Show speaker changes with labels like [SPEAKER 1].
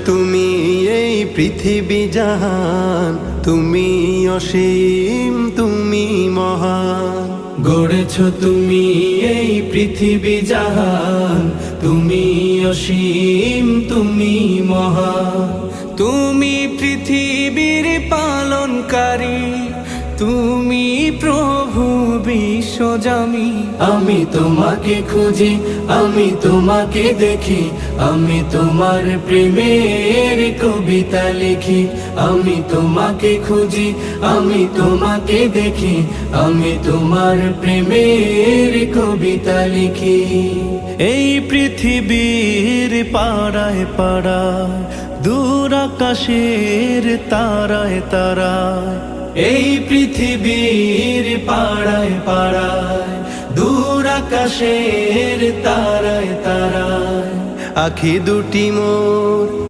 [SPEAKER 1] তুমি এই পৃথিবী জাহান, তুমি অসীম, তুমি মহান।
[SPEAKER 2] গড়েছ তুমি এই পৃথিবী জাহান, তুমি অসীম, তুমি মহান। তুমি পৃথিবীর পালনকারী, তুমি প্রভু বিশ্বজামি। আমি তোমাকে খুঁজি, আমি তোমাকে দেখি, আমি তোমার প্রেমের কবিতা লিখি। আমি তোমাকে খুঁজি, আমি তোমাকে দেখি, আমি তোমার প্রেমের কবিতা লিখি। এই পৃথিবীর পাড়ায় পাড়ায়, দূর আকাশের তারায় তারায়, এই পৃথিবীর পাড়ায় পাড়ায়, দূর আকাশের তারায় তারায়,
[SPEAKER 1] আখি দুটি মোর